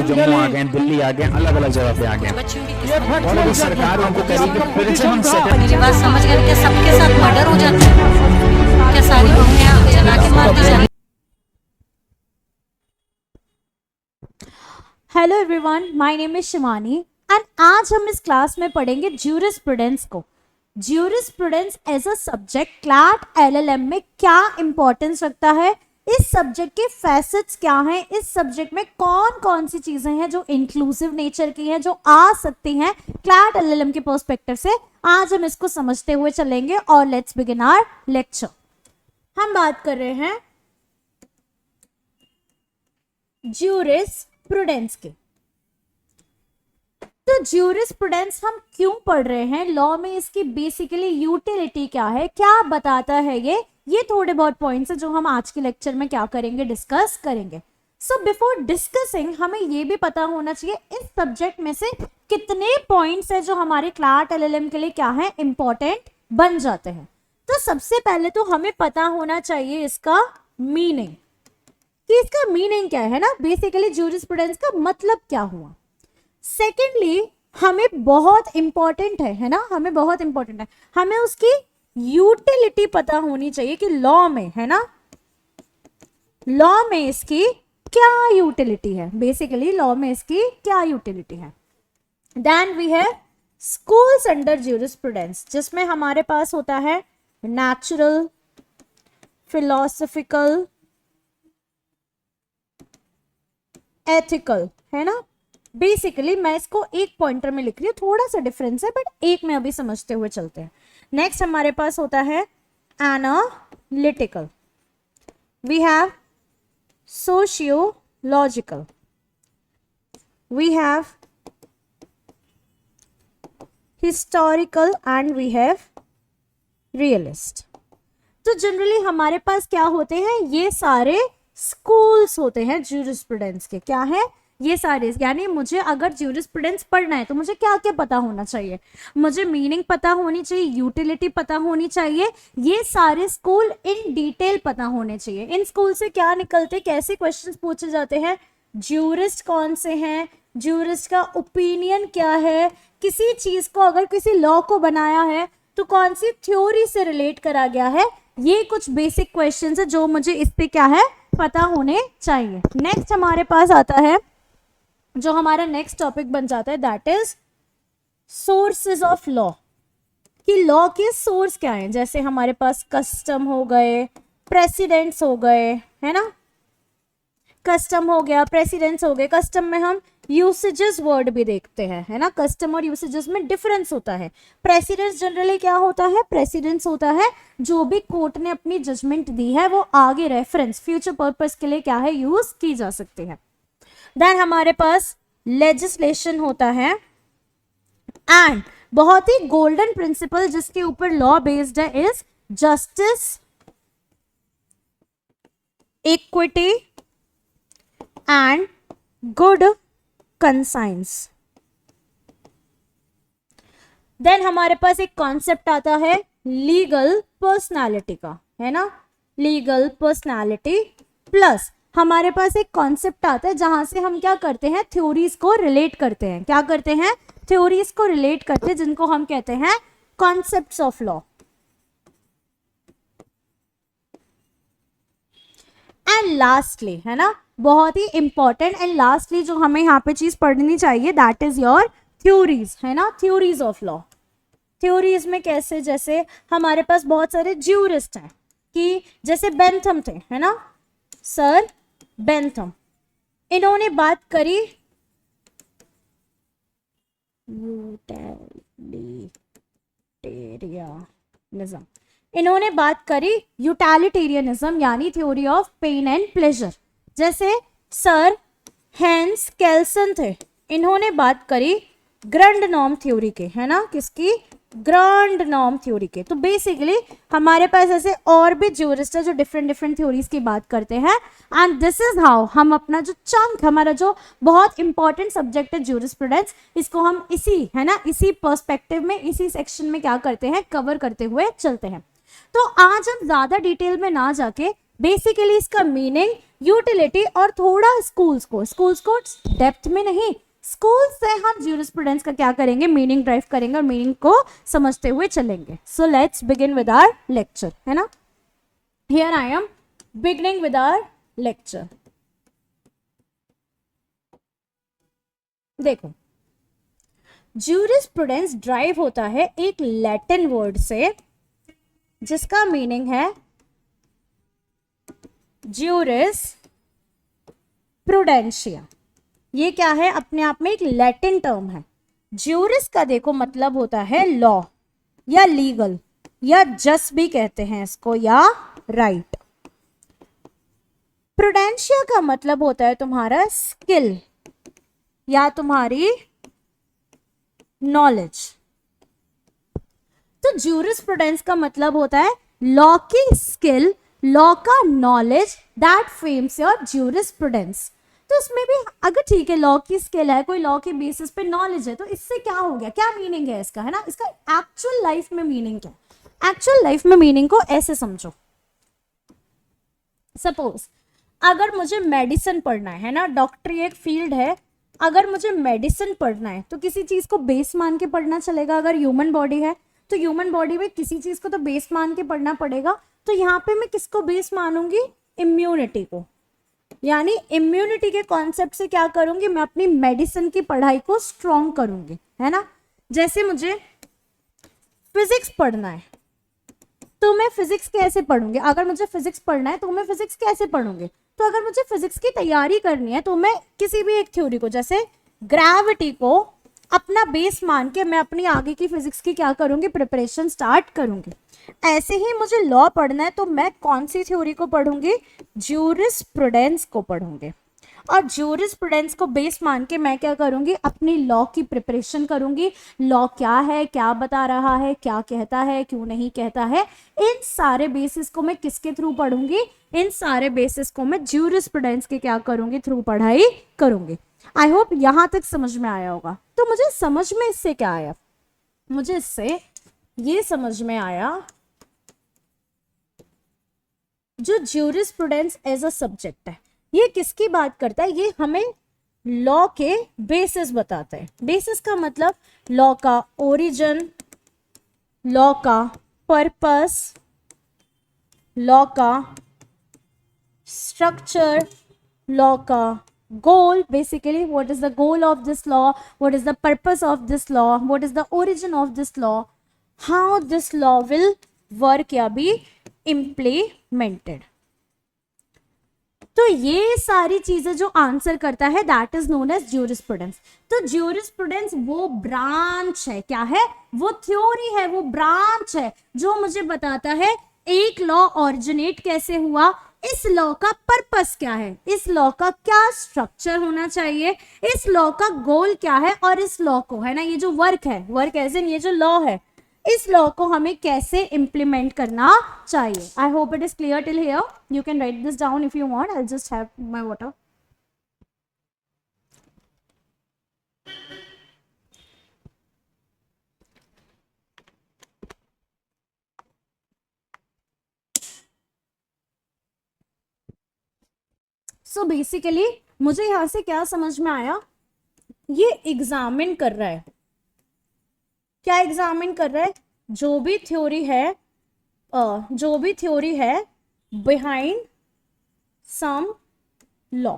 जम्मू आ गए, दिल्ली आ गए, अलग अलग जगह पे आ गए, और अभी सरकार उनको करेगी प्रिजन सेटल। मेरी बात समझ गए? क्या सबके साथ मर्डर हो जाता है? क्या सारी बहुएं जला के मार दी जाती? Hello everyone, my name is Shivani and आज हम इस क्लास में पढ़ेंगे ज्यूरिस्प्रूडेंस को। Jurisprudence as a subject CLAT LLM में क्या इंपॉर्टेंस रखता है, इस सब्जेक्ट के फैसेट्स क्या हैं, इस सब्जेक्ट में कौन कौन सी चीजें हैं जो इंक्लूसिव नेचर की हैं, जो आ सकती हैं क्लैट एलएलएम के पर्सपेक्टिव से, आज हम इसको समझते हुए चलेंगे। और लेट्स बिगिन आवर लेक्चर। हम बात कर रहे हैं ज्यूरिस्प्रूडेंस के। तो ज्यूरिस्प्रूडेंस हम क्यों पढ़ रहे हैं, लॉ में इसकी बेसिकली यूटिलिटी क्या है, क्या बताता है ये थोड़े बहुत पॉइंट्स है जो हम आज के लेक्चर में क्या करेंगे, डिस्कस करेंगे। सो बिफोर डिस्कसिंग हमें ये भी पता होना चाहिए इस सब्जेक्ट में से कितने पॉइंट्स है जो हमारे क्लैट एलएलएम के लिए क्या है, इंपॉर्टेंट बन जाते हैं। तो सबसे पहले तो हमें पता होना चाहिए इसका मीनिंग, कि इसका मीनिंग क्या है ना, बेसिकली ज्यूरिस्प्रूडेंस का मतलब क्या हुआ। सेकेंडली हमें बहुत इंपॉर्टेंट है ना, हमें बहुत इंपॉर्टेंट है, हमें उसकी यूटिलिटी पता होनी चाहिए कि लॉ में, है ना, लॉ में इसकी क्या यूटिलिटी है, बेसिकली लॉ में इसकी क्या यूटिलिटी है। Then we have schools under jurisprudence, जिसमें हमारे पास होता है नेचुरल, फिलोसॉफिकल, एथिकल, है ना। बेसिकली मैं इसको एक पॉइंटर में लिख रही हूँ, थोड़ा सा डिफरेंस है बट एक में अभी समझते हुए चलते हैं। नेक्स्ट हमारे पास होता है analytical, we have sociological, we have historical and we have realist. तो जनरली हमारे पास क्या होते हैं, ये सारे स्कूल्स होते हैं ज्यूरिस्प्रूडेंस के। क्या है ये सारे, यानी मुझे अगर ज्यूरिस्प्रूडेंस पढ़ना है तो मुझे क्या क्या पता होना चाहिए, मुझे मीनिंग पता होनी चाहिए, यूटिलिटी पता होनी चाहिए, ये सारे स्कूल इन डिटेल पता होने चाहिए। इन स्कूल से क्या निकलते, कैसे क्वेश्चंस पूछे जाते हैं, ज्यूरिस्ट कौन से हैं, ज्यूरिस्ट का ओपिनियन क्या है, किसी चीज को अगर किसी लॉ को बनाया है तो कौन सी थ्योरी से रिलेट करा गया है, ये कुछ बेसिक क्वेश्चंस है जो मुझे इस पे क्या है पता होने चाहिए। नेक्स्ट हमारे पास आता है जो हमारा नेक्स्ट टॉपिक बन जाता है, that is sources of law, कि लॉ के सोर्स क्या हैं। जैसे हमारे पास कस्टम हो गए, प्रेसिडेंट्स हो गए, है ना, कस्टम हो गया, प्रेसिडेंट्स हो गए। कस्टम में हम यूसेजेस वर्ड भी देखते हैं, है ना, कस्टम और यूसेजेस में डिफरेंस होता है। प्रेसिडेंट्स जनरली क्या होता है, प्रेसिडेंट्स होता है जो भी कोर्ट ने अपनी जजमेंट दी है वो आगे रेफरेंस फ्यूचर पर्पस के लिए क्या है, यूज की जा सकती है। देन हमारे पास लेजिस्लेशन होता है, एंड बहुत ही गोल्डन प्रिंसिपल जिसके ऊपर लॉ बेस्ड है is justice, equity and good conscience. Then हमारे पास एक कॉन्सेप्ट आता है लीगल पर्सनालिटी का, है ना, लीगल पर्सनालिटी प्लस हमारे पास एक कॉन्सेप्ट आता है जहां से हम क्या करते हैं, थ्योरीज को रिलेट करते हैं। क्या करते हैं, थ्योरीज को रिलेट करते हैं, जिनको हम कहते हैं concepts of law. And lastly, है ना, बहुत ही इंपॉर्टेंट एंड लास्टली जो हमें यहाँ पे चीज पढ़नी चाहिए, दैट इज योर थ्योरीज, है ना, थ्योरीज ऑफ लॉ। थ्योरीज में कैसे, जैसे हमारे पास बहुत सारे ज्यूरिस्ट हैं, कि जैसे बेंथम थे, है ना, सर बेंथम, इन्होंने बात करी यूटिलिटेरियनिज्म, इन्होंने बात करी यूटिलिटेरियनिज्म यानी theory of pain and pleasure. जैसे सर हेंस केल्सन थे, इन्होंने बात करी ग्रैंड नॉर्म थ्योरी के, है ना, किसकी, ग्रैंड नॉर्म थ्योरी के। तो बेसिकली हमारे पास ऐसे और भी ज्यूरिस्ट है जो डिफरेंट डिफरेंट थ्योरीज की बात करते हैं, एंड दिस इज हाउ हम अपना जो चंक, हमारा जो बहुत इंपॉर्टेंट सब्जेक्ट है ज्यूरिस्प्रूडेंस, इसको हम इसी, है ना, इसी पर्सपेक्टिव में, इसी सेक्शन में क्या करते हैं, कवर करते हुए चलते हैं। तो आज हम ज्यादा डिटेल में ना जाके बेसिकली इसका मीनिंग, यूटिलिटी और थोड़ा स्कूल्स को डेप्थ में नहीं, स्कूल से हम ज्यूरिस्प्रूडेंस का क्या करेंगे, मीनिंग ड्राइव करेंगे और मीनिंग को समझते हुए चलेंगे. So let's begin with our lecture, है ना. Here I am beginning with our lecture. देखो, ज्यूरिस्प्रूडेंस ड्राइव होता है एक लैटिन वर्ड से जिसका मीनिंग है ज्यूरिस प्रूडेंशिया. ये क्या है, अपने आप में एक लैटिन टर्म है. ज्यूरिस का देखो मतलब होता है लॉ या लीगल या जस्ट भी कहते हैं इसको, या राइट. प्रूडेंशिया का मतलब होता है तुम्हारा स्किल या तुम्हारी नॉलेज. तो ज्यूरिस्प्रूडेंस का मतलब होता है लॉ की स्किल, लॉ का knowledge that frames your jurisprudence. तो इसमें भी अगर ठीक है लॉ की स्किल है, कोई लॉ के बेसिस पे नॉलेज है, तो इससे क्या हो गया, क्या मीनिंग है इसका, है ना. इसका एक्चुअल लाइफ में मीनिंग क्या है, एक्चुअल लाइफ में मीनिंग को ऐसे समझो. सपोज अगर मुझे मेडिसिन पढ़ना है ना, डॉक्टरी एक फील्ड है, अगर मुझे मेडिसिन पढ़ना है तो किसी चीज को बेस मान के पढ़ना चलेगा. अगर ह्यूमन बॉडी है तो ह्यूमन बॉडी में किसी चीज को तो बेस मान के पढ़ना पड़ेगा. तो यहाँ पे मैं किसको बेस मानूंगी, इम्यूनिटी को. यानी इम्यूनिटी के कॉन्सेप्ट से क्या करूंगी, मैं अपनी मेडिसिन की पढ़ाई को स्ट्रॉन्ग करूंगी, है ना. जैसे मुझे फिजिक्स पढ़ना है तो मैं फिजिक्स कैसे पढ़ूंगी, अगर मुझे फिजिक्स पढ़ना है तो मैं फिजिक्स कैसे पढ़ूंगी. तो अगर मुझे फिजिक्स की तैयारी करनी है तो मैं किसी भी एक थ्योरी को, जैसे ग्रेविटी को अपना बेस मान के मैं अपनी आगे की फिजिक्स की क्या करूंगी, प्रिपरेशन स्टार्ट करूंगी. ऐसे ही मुझे लॉ पढ़ना है तो मैं कौन सी थ्योरी को पढ़ूंगी, ज्यूरिस्प्रूडेंस को पढ़ूंगी. और ज्यूरिस्प्रूडेंस को बेस मान के मैं क्या करूंगी, अपनी लॉ की प्रिपरेशन करूंगी. लॉ क्या है, क्या बता रहा है, क्या कहता है, क्यों नहीं कहता है, इन सारे बेसिस को मैं किसके थ्रू पढ़ूंगी, इन सारे बेसिस को मैं ज्यूरिस्प्रूडेंस के क्या करूंगी, थ्रू पढ़ाई करूंगी. आई होप यहां तक समझ में आया होगा. तो मुझे समझ में इससे क्या आया, मुझे इससे ये समझ में आया, जो ज्यूरिस्प्रूडेंस एज अ सब्जेक्ट है ये किसकी बात करता है, ये हमें लॉ के बेसिस बताता है. बेसिस का मतलब लॉ का ओरिजिन, लॉ का पर्पस, लॉ का स्ट्रक्चर, लॉ का goal, basically what is the goal of this law, what is the purpose of this law, what is the origin of this law, how this law will work या be implemented. तो ये सारी चीजें जो answer करता है that is known as jurisprudence. तो jurisprudence वो ब्रांच है, क्या है, वो थ्योरी है, वो ब्रांच है जो मुझे बताता है एक लॉ ऑरिजिनेट कैसे हुआ, इस लॉ का पर्पस क्या है, इस लॉ का क्या स्ट्रक्चर होना चाहिए, इस लॉ का गोल क्या है, और इस लॉ को, है ना, ये जो वर्क है, वर्क एज इन ये जो लॉ है, इस लॉ को हमें कैसे इंप्लीमेंट करना चाहिए. I hope it is clear till here. You can write this down if you want. I just have my water. So basically मुझे यहां से क्या समझ में आया, ये एग्जामिन कर रहा है, क्या एग्जामिन कर रहा है, जो भी थ्योरी है बिहाइंड सम लॉ.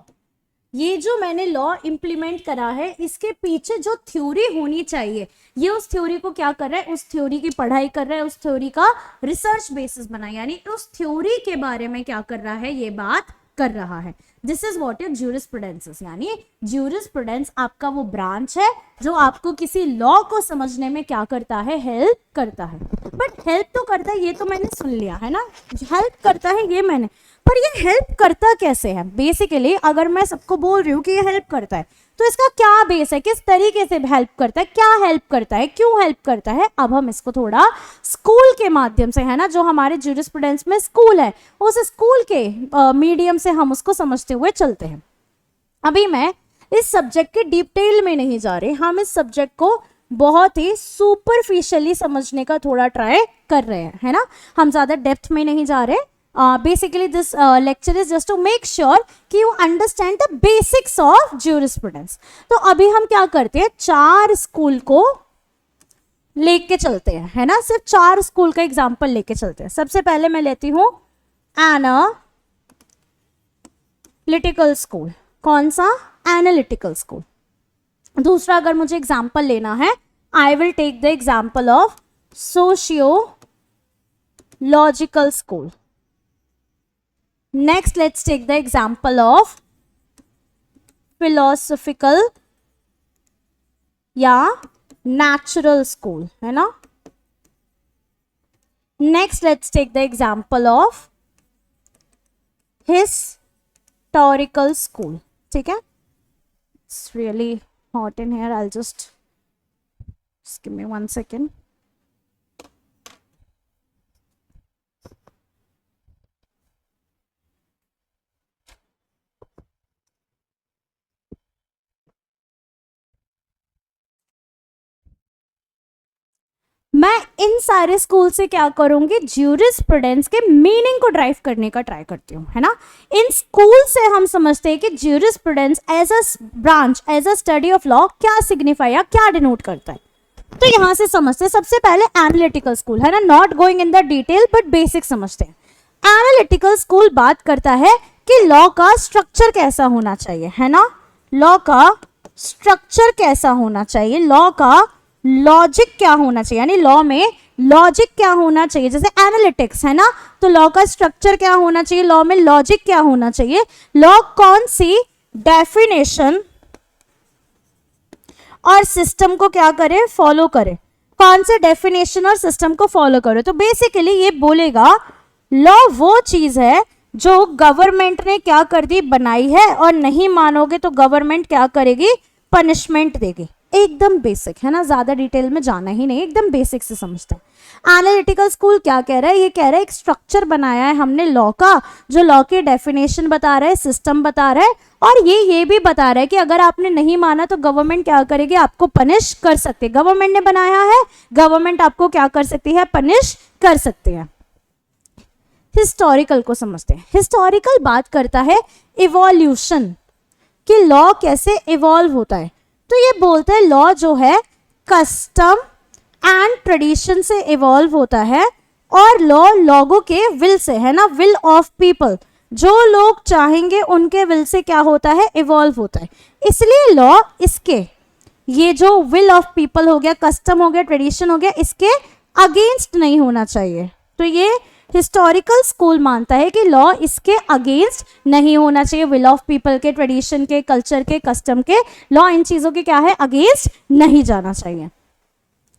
ये जो मैंने लॉ इंप्लीमेंट करा है इसके पीछे जो थ्योरी होनी चाहिए, ये उस थ्योरी को क्या कर रहा है, उस थ्योरी की पढ़ाई कर रहा है, उस थ्योरी का रिसर्च बेसिस बना, यानी उस थ्योरी के बारे में क्या कर रहा है, ये बात कर रहा है. This is what is jurisprudence. यानी ज्यूरिस्प्रूडेंस आपका वो ब्रांच है जो आपको किसी लॉ को समझने में क्या करता है, हेल्प करता है. बट हेल्प तो करता है, ये तो मैंने सुन लिया है ना, हेल्प करता है ये मैंने, पर ये हेल्प करता कैसे है. बेसिकली अगर मैं सबको बोल रही हूँ कि ये हेल्प करता है तो इसका क्या बेस है, किस तरीके से हेल्प करता है, क्या हेल्प करता है, क्यों हेल्प करता है. अब हम इसको थोड़ा स्कूल के माध्यम से, है ना, जो हमारे ज्यूरिस्प्रूडेंस में स्कूल है, उस स्कूल के मीडियम से हम उसको समझते हुए चलते हैं. अभी मैं इस सब्जेक्ट के डिटेल में नहीं जा रही, हम इस सब्जेक्ट को बहुत ही सुपरफिशियली समझने का थोड़ा ट्राई कर रहे हैं, है ना. हम ज्यादा डेप्थ में नहीं जा रहे, basically this lecture is just to make sure कि you understand the basics of jurisprudence. तो अभी हम क्या करते हैं, 4 स्कूल को लेके चलते हैं, है ना, सिर्फ 4 स्कूल का एग्जाम्पल लेके चलते हैं. सबसे पहले मैं लेती हूँ एनालिटिकल स्कूल. कौन सा? Analytical school. दूसरा अगर मुझे एग्जाम्पल लेना है, I will take the example of sociological school. Next let's take the example of philosophical या नेचुरल स्कूल, है ना. Next let's take the example of historical school. ठीक है. It's really hot in here. I'll just give me 1 second. मैं इन सारे school से क्या करूंगी, ज्यूरिस्प्रूडेंस के मीनिंग को ड्राइव करने का ट्राई करती हूँ, है ना. इन स्कूल से हम समझते हैं कि jurisprudence as a branch, as a study of law क्या सिग्निफाई या क्या डिनोट करता है. तो यहां से समझते हैं. सबसे पहले एनालिटिकल स्कूल, है ना. Not going in the detail but basic समझते हैं. एनालिटिकल स्कूल बात करता है कि लॉ का स्ट्रक्चर कैसा होना चाहिए, है ना. लॉ का स्ट्रक्चर कैसा होना चाहिए, लॉ का लॉजिक क्या होना चाहिए, यानी लॉ में लॉजिक क्या होना चाहिए. जैसे एनालिटिक्स है ना, तो लॉ का स्ट्रक्चर क्या होना चाहिए, लॉ में लॉजिक क्या होना चाहिए. लॉ कौन सी डेफिनेशन और सिस्टम को क्या करे, फॉलो करे, कौन से डेफिनेशन और सिस्टम को फॉलो करे. तो बेसिकली ये बोलेगा लॉ वो चीज है जो गवर्नमेंट ने क्या कर दी, बनाई है, और नहीं मानोगे तो गवर्नमेंट क्या करेगी, पनिशमेंट देगी. एकदम बेसिक है ना, ज्यादा डिटेल में जाना ही नहीं, एकदम बेसिक से समझते हैं. एनालिटिकल स्कूल क्या कह रहा है, ये कह रहा है एक स्ट्रक्चर बनाया है हमने लॉ का, जो लॉ की डेफिनेशन बता रहा है, सिस्टम बता रहा है, और ये भी बता रहा है कि अगर आपने नहीं माना तो गवर्नमेंट क्या करेगी, आपको पनिश कर सकती है. गवर्नमेंट ने बनाया है, गवर्नमेंट आपको क्या कर सकती है, पनिश कर सकती है. हिस्टोरिकल को समझते हैं. हिस्टोरिकल बात करता है इवोल्यूशन, कि लॉ कैसे इवॉल्व होता है. तो ये बोलता है लॉ जो है कस्टम एंड ट्रेडिशन से इवॉल्व होता है, और लॉ लोगों के विल से, है ना, विल ऑफ पीपल, जो लोग चाहेंगे उनके विल से क्या होता है, इवॉल्व होता है. इसलिए लॉ इसके, ये जो विल ऑफ पीपल हो गया, कस्टम हो गया, ट्रेडिशन हो गया, इसके अगेंस्ट नहीं होना चाहिए. तो ये हिस्टोरिकल स्कूल मानता है कि लॉ इसके अगेंस्ट नहीं होना चाहिए, विल ऑफ पीपल के, ट्रेडिशन के, कल्चर के, कस्टम के, लॉ इन चीज़ों के क्या है, अगेंस्ट नहीं जाना चाहिए.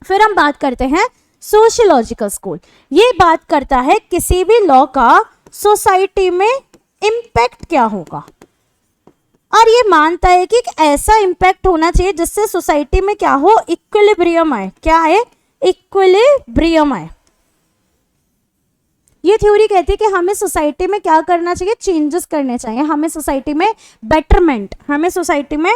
फिर हम बात करते हैं सोशियोलॉजिकल स्कूल. ये बात करता है किसी भी लॉ का सोसाइटी में इम्पैक्ट क्या होगा, और ये मानता है कि एक ऐसा इम्पैक्ट होना चाहिए जिससे सोसाइटी में क्या हो, इक्विलिब्रियम आए. क्या है, इक्विलिब्रियम आए. ये थ्योरी कहती है कि हमें सोसाइटी में क्या करना चाहिए, चेंजेस करने चाहिए, हमें सोसाइटी में बेटरमेंट, हमें सोसाइटी में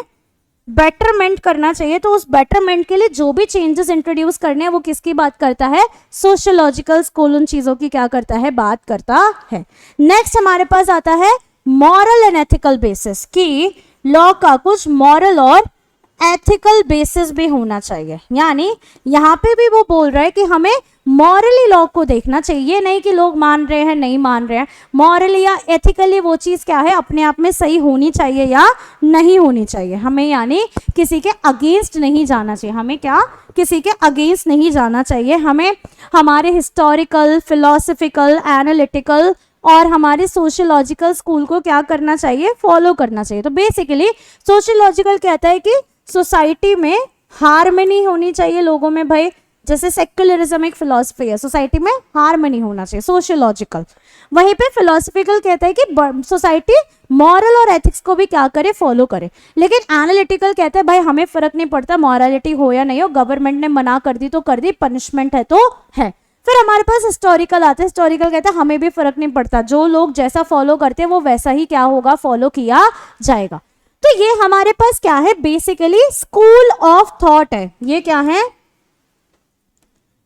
बेटरमेंट करना चाहिए. तो उस बेटरमेंट के लिए जो भी चेंजेस इंट्रोड्यूस करने हैं वो किसकी बात करता है, सोशियोलॉजिकल स्कूल उन चीज़ों की क्या करता है, बात करता है. नेक्स्ट हमारे पास आता है मॉरल एंड एथिकल बेसिस, कि लॉ का कुछ मॉरल और एथिकल बेसिस भी होना चाहिए. यानी यहाँ पे भी वो बोल रहा है कि हमें मॉरली लॉ को देखना चाहिए, ये नहीं कि लोग मान रहे हैं नहीं मान रहे हैं. मॉरली या एथिकली वो चीज़ क्या है, अपने आप में सही होनी चाहिए या नहीं होनी चाहिए. हमें यानी किसी के अगेंस्ट नहीं जाना चाहिए, हमें क्या, किसी के अगेंस्ट नहीं जाना चाहिए. हमें हमारे हिस्टोरिकल, फिलोसफिकल, एनालिटिकल और हमारे सोशियोलॉजिकल स्कूल को क्या करना चाहिए, फॉलो करना चाहिए. तो बेसिकली सोशियोलॉजिकल कहता है कि सोसाइटी में हार्मनी होनी चाहिए लोगों में. भाई जैसे सेक्युलरिज्म एक फिलॉसफी है, सोसाइटी में हार्मनी होना चाहिए, सोशियोलॉजिकल. वहीं पे फिलोसफिकल कहता है कि सोसाइटी मॉरल और एथिक्स को भी क्या करे, फॉलो करे. लेकिन एनालिटिकल कहता है भाई हमें फर्क नहीं पड़ता मॉरलिटी हो या नहीं हो, गवर्नमेंट ने मना कर दी तो कर दी, पनिशमेंट है तो है. फिर हमारे पास हिस्टोरिकल आता है. हिस्टोरिकल कहता है हमें भी फर्क नहीं पड़ता, जो लोग जैसा फॉलो करते हैं वो वैसा ही क्या होगा, फॉलो किया जाएगा. तो ये हमारे पास क्या है, बेसिकली स्कूल ऑफ थॉट है. ये क्या है,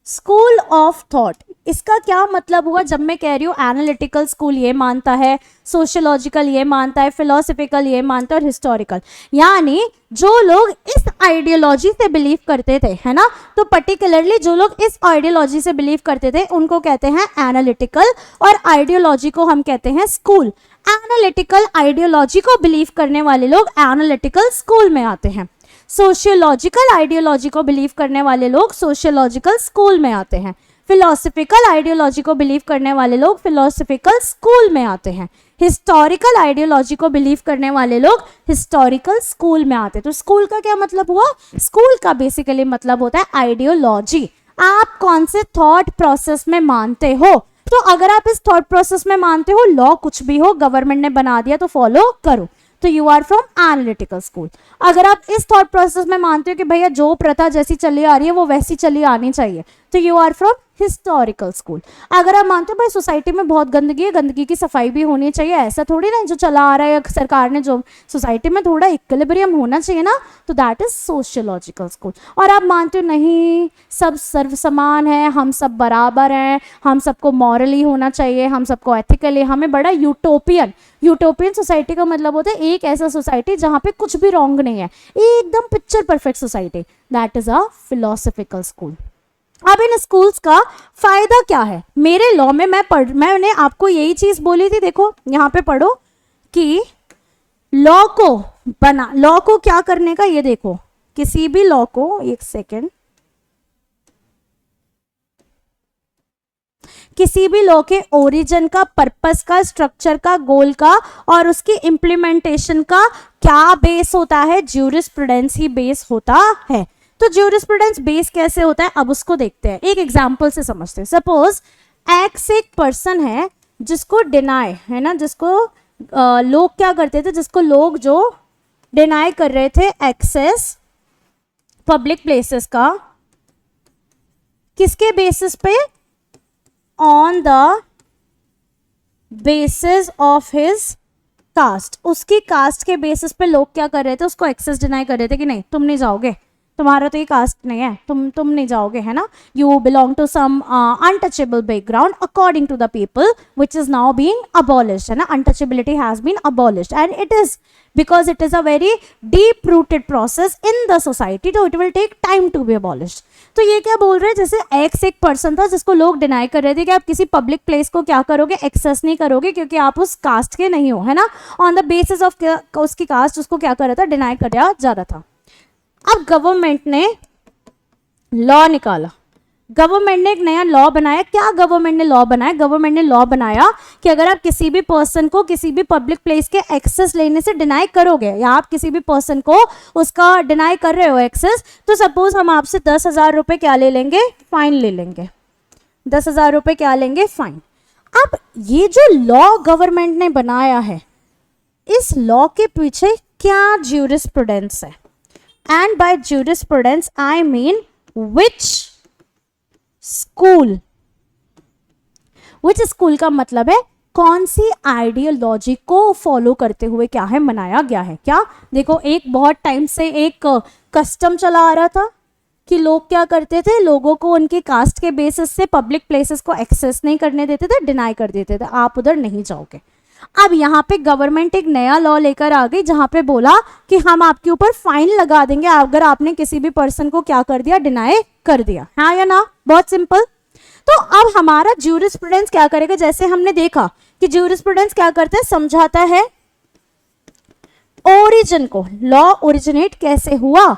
स्कूल ऑफ थॉट. इसका क्या मतलब हुआ जब मैं कह रही हूँ एनालिटिकल स्कूल ये मानता है, सोशियोलॉजिकल ये मानता है, फिलोसफिकल ये मानता है और हिस्टोरिकल, यानी जो लोग इस आइडियोलॉजी से बिलीव करते थे, है ना, तो पर्टिकुलरली जो लोग इस आइडियोलॉजी से बिलीव करते थे उनको कहते हैं एनालिटिकल, और आइडियोलॉजी को हम कहते हैं स्कूल। एनालिटिकल आइडियोलॉजी को बिलीव करने वाले लोग एनालिटिकल स्कूल में आते हैं, सोशियोलॉजिकल आइडियोलॉजी को बिलीव करने वाले लोग सोशियोलॉजिकल स्कूल में आते हैं, फिलोसफिकल आइडियोलॉजी को बिलीव करने वाले लोग फिलोसफिकल स्कूल में आते हैं, हिस्टोरिकल आइडियोलॉजी को बिलीव करने वाले लोग हिस्टोरिकल स्कूल में आते हैं। तो स्कूल का क्या मतलब हुआ? स्कूल का बेसिकली मतलब होता है आइडियोलॉजी, आप कौन से थॉट प्रोसेस में मानते हो। तो अगर आप इस थॉट प्रोसेस में मानते हो, लॉ कुछ भी हो गवर्नमेंट ने बना दिया तो फॉलो करो, तो you are from analytical school. अगर आप इस थॉट प्रोसेस में मानते हो कि भैया जो प्रथा जैसी चली आ रही है वो वैसी चली आनी चाहिए, तो you are from historical school. अगर आप मानते हो भाई सोसाइटी में बहुत गंदगी है, गंदगी की सफाई भी होनी चाहिए, ऐसा थोड़ी ना जो चला आ रहा है सरकार ने, जो सोसाइटी में थोड़ा इक्विलिब्रियम होना चाहिए ना, तो दैट इज सोशियोलॉजिकल स्कूल। और आप मानते हो नहीं सब सर्व समान है, हम सब बराबर हैं, हम सबको मॉरली होना चाहिए, हम सबको एथिकली, हमें बड़ा यूटोपियन सोसाइटी का मतलब होता है एक ऐसा सोसाइटी जहाँ पे कुछ भी रॉन्ग नहीं है, एकदम picture perfect society, that is a philosophical school. अब इन स्कूल्स का फायदा क्या है? मेरे लॉ में मैंने आपको यही चीज बोली थी, देखो यहाँ पे पढ़ो कि लॉ को क्या करने का, ये देखो किसी भी लॉ को, एक सेकेंड, किसी भी लॉ के ओरिजिन का, पर्पस का, स्ट्रक्चर का, गोल का और उसकी इम्प्लीमेंटेशन का क्या बेस होता है? ज्यूरिस्प्रूडेंस ही बेस होता है। तो ज्यूरिस्प्रूडेंस बेस कैसे होता है, अब उसको देखते हैं, एक एग्जांपल से समझते हैं। सपोज एक्स एक पर्सन है जिसको डिनाई है ना, जिसको लोग क्या करते थे, जिसको लोग जो डिनाई कर रहे थे एक्सेस पब्लिक प्लेसेस का, किसके बेसिस पे? On the basis of his cast, उसकी कास्ट के बेसिस पे लोग क्या कर रहे थे, उसको एक्सेस डिनाई कर रहे थे कि नहीं तुम नहीं जाओगे, तुम्हारा तो ये कास्ट नहीं है, तुम नहीं जाओगे, है ना, you belong to some untouchable background according to the people which is now being abolished, है ना, untouchability has been abolished and it is because it is a very deep rooted process in the society, so it will take time to be abolished। तो ये क्या बोल रहे हैं, जैसे x एक पर्सन था जिसको लोग डिनाई कर रहे थे कि आप किसी पब्लिक प्लेस को क्या करोगे, एक्सेस नहीं करोगे क्योंकि आप उस कास्ट के नहीं हो, है ना, ऑन द बेसिस ऑफ उसकी कास्ट उसको क्या कर रहा था, डिनाई किया जा रहा था। अब गवर्नमेंट ने लॉ निकाला, गवर्नमेंट ने एक नया लॉ बनाया। क्या गवर्नमेंट ने लॉ बनाया? गवर्नमेंट ने लॉ बनाया कि अगर आप किसी भी पर्सन को किसी भी पब्लिक प्लेस के एक्सेस लेने से डिनाई करोगे, या आप किसी भी पर्सन को उसका डिनाई कर रहे हो एक्सेस, तो सपोज हम आपसे 10,000 रुपये क्या ले लेंगे, फाइन ले लेंगे, 10,000 रुपये क्या लेंगे, फाइन। अब ये जो लॉ गवर्नमेंट ने बनाया है, इस लॉ के पीछे क्या ज्यूरिस्प्रूडेंस है? And by jurisprudence I mean which school का मतलब है कौन सी आइडियोलॉजी को फॉलो करते हुए क्या है बनाया गया है। क्या देखो, एक बहुत टाइम से एक कस्टम चला आ रहा था कि लोग क्या करते थे, लोगों को उनके कास्ट के बेसिस से पब्लिक प्लेसेस को एक्सेस नहीं करने देते थे, डिनाई कर देते थे, आप उधर नहीं जाओगे। अब यहाँ पे गवर्नमेंट एक नया लॉ लेकर आ गई जहां पे बोला कि हम आपके ऊपर फाइन लगा देंगे अगर आपने किसी भी पर्सन को क्या कर दिया, डिनाई कर दिया, हाँ या ना, बहुत सिंपल। तो अब हमारा ज्यूरिस्प्रूडेंस क्या करेगा, जैसे हमने देखा कि ज्यूरिस्प्रूडेंस क्या करता है, समझाता है ओरिजिन को, लॉ ओरिजिनेट कैसे हुआ,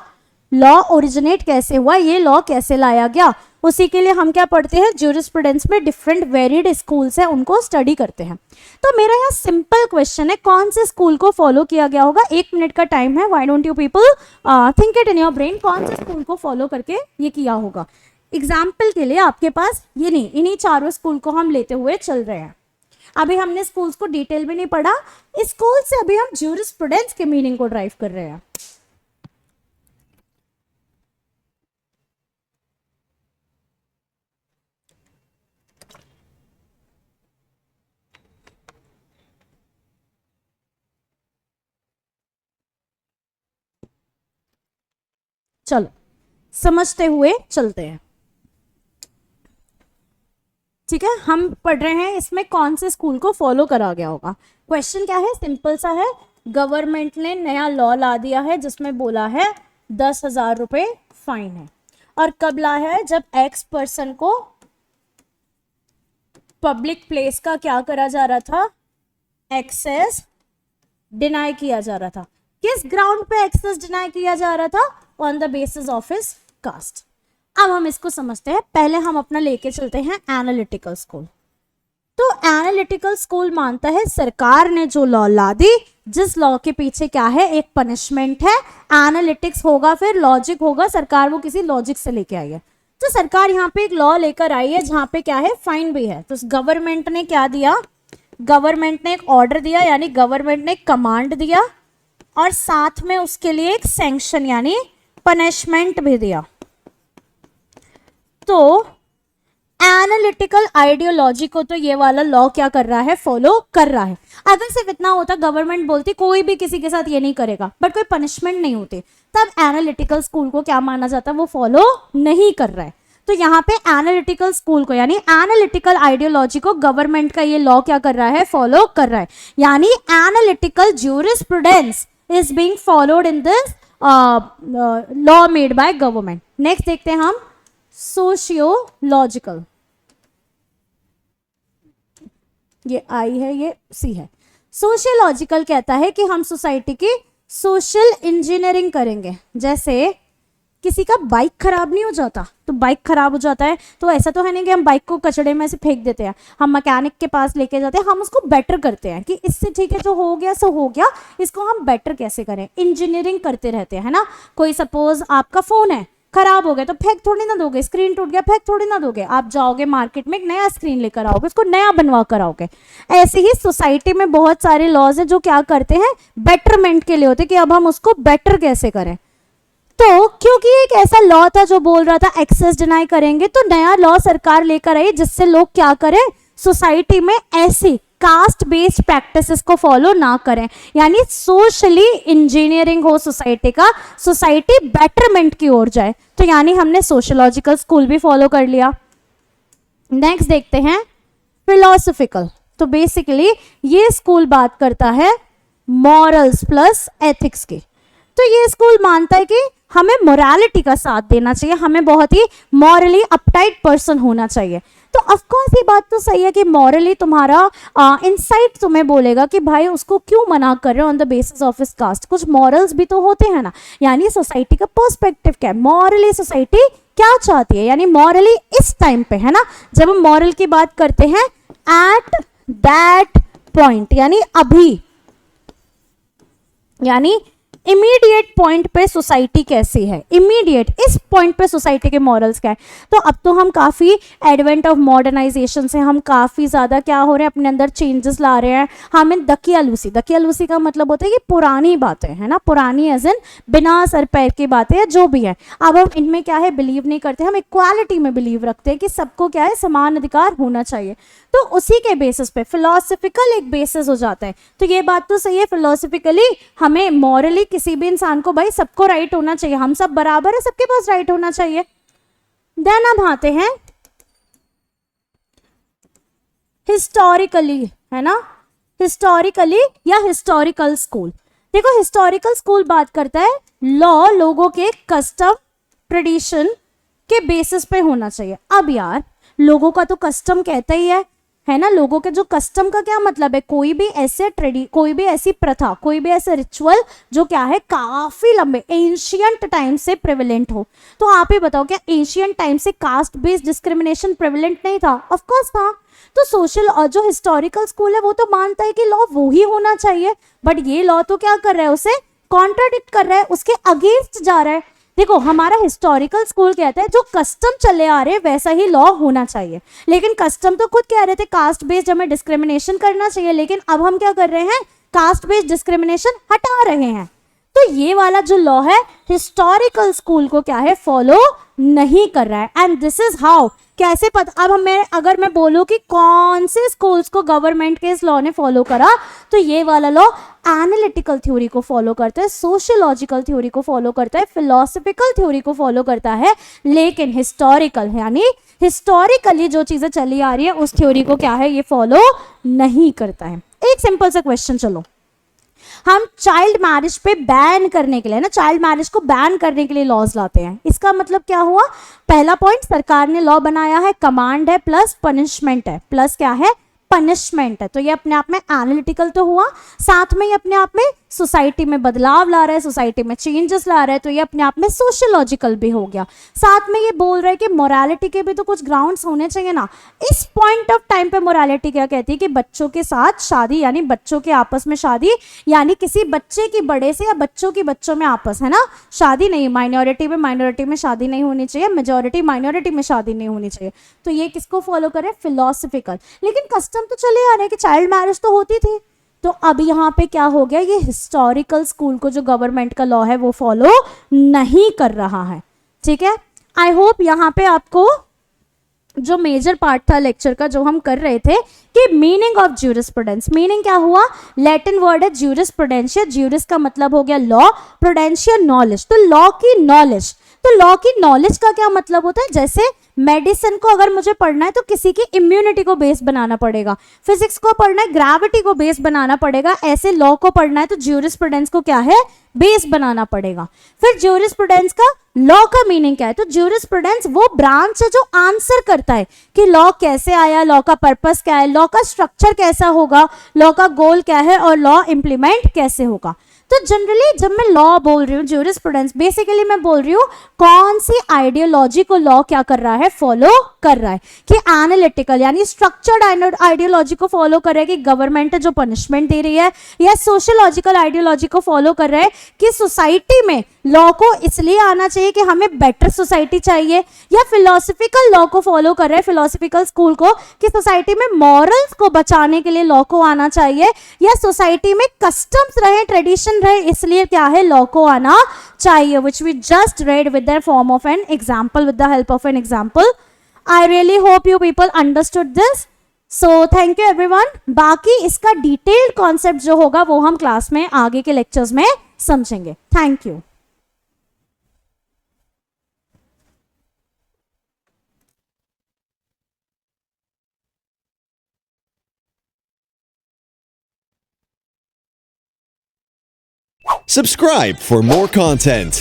लॉ ओरिजिनेट कैसे हुआ, ये लॉ कैसे लाया गया, उसी के लिए हम क्या पढ़ते हैं, ज्यूरिस्प्रूडेंस में डिफरेंट वेरिड स्कूल्स हैं, उनको स्टडी करते हैं। तो मेरा यहाँ सिंपल क्वेश्चन है, कौन से स्कूल को फॉलो किया गया होगा? 1 मिनट का टाइम है, why don't you people think it in your brain, कौन से स्कूल को फॉलो करके ये किया होगा। एग्जाम्पल के लिए आपके पास ये नहीं, इन्हीं चारों स्कूल को हम लेते हुए चल रहे हैं। अभी हमने स्कूल्स को डिटेल में नहीं पढ़ा, इस स्कूल से अभी हम ज्यूरिस्प्रूडेंस के मीनिंग को ड्राइव कर रहे हैं। चलो समझते हुए चलते हैं। ठीक है, हम पढ़ रहे हैं इसमें कौन से स्कूल को फॉलो करा गया होगा। क्वेश्चन क्या है, सिंपल सा है, गवर्नमेंट ने नया लॉ ला दिया है जिसमें बोला है 10,000 रुपये फाइन है। और कब ला है, जब एक्स पर्सन को पब्लिक प्लेस का क्या करा जा रहा था, एक्सेस डिनाई किया जा रहा था। किस ग्राउंड पे एक्सेस डिनाई किया जा रहा था, on the basis of his cast. अब हम इसको समझते हैं, पहले हम अपना लेके चलते हैं एनालिटिकल स्कूल। तो एनालिटिकल स्कूल मानता है सरकार ने जो लॉ ला दी, जिस लॉ के पीछे क्या है, एक पनिशमेंट है, एनालिटिक्स होगा, फिर लॉजिक होगा, सरकार वो किसी लॉजिक से लेके आई है। तो सरकार यहाँ पे एक लॉ लेकर आई है जहाँ पे क्या है, फाइन भी है। तो गवर्नमेंट ने क्या दिया, गवर्नमेंट ने एक ऑर्डर दिया, यानी गवर्नमेंट ने कमांड दिया, और साथ में उसके लिए एक सैंक्शन यानी पनिशमेंट भी दिया। तो एनालिटिकल आइडियोलॉजी को तो ये वाला लॉ क्या कर रहा है, फॉलो कर रहा है। अगर सिर्फ इतना होता, गवर्नमेंट बोलती कोई भी किसी के साथ ये नहीं करेगा, बट कोई पनिशमेंट नहीं होती, तब एनालिटिकल स्कूल को क्या माना जाता, वो फॉलो नहीं कर रहा है। तो यहाँ पे एनालिटिकल स्कूल को यानी एनालिटिकल आइडियोलॉजी को गवर्नमेंट का ये लॉ क्या कर रहा है, फॉलो कर रहा है, यानी analytical jurisprudence is being followed in this law made by government. Next देखते हैं हम सोशियोलॉजिकल, ये आई है, ये सी है। सोशियोलॉजिकल कहता है कि हम सोसाइटी की सोशल इंजीनियरिंग करेंगे। जैसे किसी का बाइक खराब नहीं हो जाता, तो बाइक खराब हो जाता है तो ऐसा तो है नहीं कि हम बाइक को कचड़े में से फेंक देते हैं, हम मैकेनिक के पास लेके जाते हैं, हम उसको बेटर करते हैं कि इससे ठीक है, जो हो गया सो हो गया, इसको हम बेटर कैसे करें, इंजीनियरिंग करते रहते हैं, है ना। कोई सपोज आपका फोन है, खराब हो गया तो फेंक थोड़ी ना दोगे, स्क्रीन टूट गया फेंक थोड़ी ना दोगे, आप जाओगे मार्केट में एक नया स्क्रीन लेकर आओगे, उसको नया बनवा कर आओगे। ऐसे ही सोसाइटी में बहुत सारे लॉज हैं जो क्या करते हैं, बेटरमेंट के लिए होते हैं कि अब हम उसको बेटर कैसे करें। तो क्योंकि एक ऐसा लॉ था जो बोल रहा था एक्सेस डिनाई करेंगे, तो नया लॉ सरकार लेकर आई जिससे लोग क्या करें, सोसाइटी में ऐसी कास्ट बेस्ड प्रैक्टिसेस को फॉलो ना करें, यानी सोशली इंजीनियरिंग हो सोसाइटी का, सोसाइटी बेटरमेंट की ओर जाए। तो यानी हमने सोशियोलॉजिकल स्कूल भी फॉलो कर लिया। नेक्स्ट देखते हैं फिलोसफिकल। तो बेसिकली ये स्कूल बात करता है मॉरल्स प्लस एथिक्स की। तो ये स्कूल मानता है कि हमें मोरालिटी का साथ देना चाहिए, हमें बहुत ही मॉरली अपटाइट पर्सन होना चाहिए। तो ऑफ कोर्स ये बात तो सही है कि मॉरली तुम्हारा इनसाइट तुम्हें बोलेगा कि भाई उसको क्यों मना कर रहे हो on the basis of his cast, कुछ मॉरल्स भी तो होते हैं ना, यानी सोसाइटी का पर्सपेक्टिव क्या है, मॉरली सोसाइटी क्या चाहती है, यानी मॉरली इस टाइम पे, है ना, जब हम मॉरल की बात करते हैं एट दैट पॉइंट, यानी अभी, यानी इमीडिएट पॉइंट पे सोसाइटी कैसी है, इमीडिएट इस पॉइंट पे सोसाइटी के मॉरल्स क्या है। तो अब तो हम काफ़ी एडवेंट ऑफ मॉडर्नाइजेशन से हम काफ़ी ज़्यादा क्या हो रहे हैं, अपने अंदर चेंजेस ला रहे हैं। हमें दकियालूसी का मतलब होता है कि पुरानी बातें, है ना, पुरानी एज इन बिना सर पैर की बातें है जो भी है, अब हम इनमें क्या है बिलीव नहीं करते, हम इक्वालिटी में बिलीव रखते हैं कि सबको क्या है समान अधिकार होना चाहिए। तो उसी के बेसिस पे फिलोसफिकल एक बेसिस हो जाता है। तो ये बात तो सही है, फिलोसफिकली हमें मॉरली किसी भी इंसान को भाई सबको राइट होना चाहिए, हम सब बराबर है, सबके पास राइट होना चाहिए। देन अब आते हैं हिस्टोरिकली, है ना, हिस्टोरिकली या हिस्टोरिकल स्कूल। देखो हिस्टोरिकल स्कूल बात करता है लॉ लोगों के कस्टम ट्रेडिशन के बेसिस पे होना चाहिए। अब यार लोगों का तो कस्टम कहता ही है ना, लोगों के जो कस्टम का क्या मतलब है, कोई भी ऐसी प्रथा, कोई भी ऐसे रिचुअल जो क्या है काफी लंबे एंशियंट टाइम से प्रेवलेंट हो। तो आप ही बताओ क्या एंशियंट टाइम से कास्ट बेस्ड डिस्क्रिमिनेशन प्रेवलेंट नहीं था? ऑफ कोर्स था। तो सोशल और जो हिस्टोरिकल स्कूल है वो तो मानता है कि लॉ वो ही होना चाहिए, बट ये लॉ तो क्या कर रहा है, उसे कॉन्ट्राडिक्ट कर रहा है, उसके अगेंस्ट जा रहा है। देखो हमारा हिस्टोरिकल स्कूल कहता है जो कस्टम चले आ रहे हैं वैसा ही लॉ होना चाहिए, लेकिन कस्टम तो खुद कह रहे थे कास्ट बेस्ड हमें डिस्क्रिमिनेशन करना चाहिए, लेकिन अब हम क्या कर रहे हैं, कास्ट बेस्ड डिस्क्रिमिनेशन हटा रहे हैं। तो ये वाला जो लॉ है हिस्टोरिकल स्कूल को क्या है, फॉलो नहीं कर रहा है। एंड दिस इज हाउ, कैसे पता, अब अगर मैं बोलूं कि कौन से स्कूल्स को गवर्नमेंट के इस लॉ ने फॉलो करा, तो ये वाला लॉ एनालिटिकल थ्योरी को फॉलो करता है, सोशियोलॉजिकल थ्योरी को फॉलो करता है, फिलोसफिकल थ्योरी को फॉलो करता है, लेकिन हिस्टोरिकल यानी हिस्टोरिकली जो चीजें चली आ रही है उस थ्योरी को क्या है, ये फॉलो नहीं करता है। एक सिंपल सा क्वेश्चन, चलो हम चाइल्ड मैरिज पे बैन करने के लिए ना, चाइल्ड मैरिज को बैन करने के लिए लॉज लाते हैं। इसका मतलब क्या हुआ, पहला पॉइंट सरकार ने लॉ बनाया है, कमांड है प्लस पनिशमेंट है, प्लस क्या है, पनिशमेंट है। तो ये अपने आप में एनालिटिकल तो हुआ, साथ में ये अपने आप में सोसाइटी में बदलाव ला रहा है, सोसाइटी में चेंजेस ला रहा है, तो ये अपने आप में सोशियोलॉजिकल भी हो गया। साथ में ये बोल रहा है कि मोरालिटी के भी तो कुछ ग्राउंड्स होने चाहिए ना। इस पॉइंट ऑफ टाइम पे मोरालिटी क्या कहती है कि बच्चों के साथ शादी, यानी बच्चों के आपस में शादी, यानी किसी बच्चे की बड़े से या बच्चों की बच्चों में आपस, है ना, शादी नहीं, माइनॉरिटी में शादी नहीं होनी चाहिए, मेजॉरिटी माइनॉरिटी में शादी नहीं होनी चाहिए। तो ये किसको फॉलो करे, फिलोसफिकल। लेकिन कस्टम तो चले आ रहे हैं कि चाइल्ड मैरिज तो होती थी, तो अब यहाँ पे क्या हो गया, ये हिस्टोरिकल स्कूल को जो गवर्नमेंट का लॉ है वो फॉलो नहीं कर रहा है। ठीक है, आई होप यहाँ पे आपको जो मेजर पार्ट था लेक्चर का जो हम कर रहे थे कि मीनिंग ऑफ ज्यूरिस्प्रूडेंस, मीनिंग क्या हुआ, लैटिन वर्ड है ज्यूरिस्प्रूडेंशिया, ज्यूरिस का मतलब हो गया लॉ, प्रूडेंशिया नॉलेज, तो लॉ की नॉलेज। तो लॉ की नॉलेज का क्या मतलब होता है, जैसे मेडिसिन को अगर मुझे पढ़ना है तो किसी की इम्यूनिटी को बेस बनाना पड़ेगा, फिजिक्स को पढ़ना है ग्रेविटी को बेस बनाना पड़ेगा, ऐसे लॉ को पढ़ना है तो ज्यूरिस्प्रूडेंस को क्या है, बेस बनाना पड़ेगा। फिर ज्यूरिस्प्रूडेंस का लॉ का मीनिंग क्या है, तो ज्यूरिस्प्रूडेंस वो ब्रांच है जो आंसर करता है कि लॉ कैसे आया, लॉ का पर्पस क्या है, लॉ का स्ट्रक्चर कैसा होगा, लॉ का गोल क्या है और लॉ इंप्लीमेंट कैसे होगा। तो जनरली जब मैं लॉ बोल रही हूँ, ज्यूरिस्प्रूडेंस, बेसिकली मैं बोल रही हूँ कौन सी आइडियोलॉजी को लॉ क्या कर रहा है, फॉलो कर रहा है, कि एनालिटिकल यानी स्ट्रक्चर्ड आइडियोलॉजी को फॉलो कर रहा है कि गवर्नमेंट जो पनिशमेंट दे रही है, या सोशियोलॉजिकल आइडियोलॉजी को फॉलो कर रहा है कि सोसाइटी में लॉ को इसलिए आना चाहिए कि हमें बेटर सोसाइटी चाहिए, या फिलोसफिकल लॉ को फॉलो कर रहे हैं, फिलोसफिकल स्कूल को, कि सोसाइटी में मॉरल्स को बचाने के लिए लॉ को आना चाहिए, या सोसाइटी में कस्टम्स रहे, ट्रेडिशन रहे, इसलिए क्या है, लॉ को आना चाहिए, which we just read with the form of an example, with the help of an example. I really hope you people understood this. So thank you everyone. बाकी इसका डिटेल्ड कॉन्सेप्ट जो होगा वो हम क्लास में आगे के लेक्चर्स में समझेंगे। Thank you. Subscribe for more content.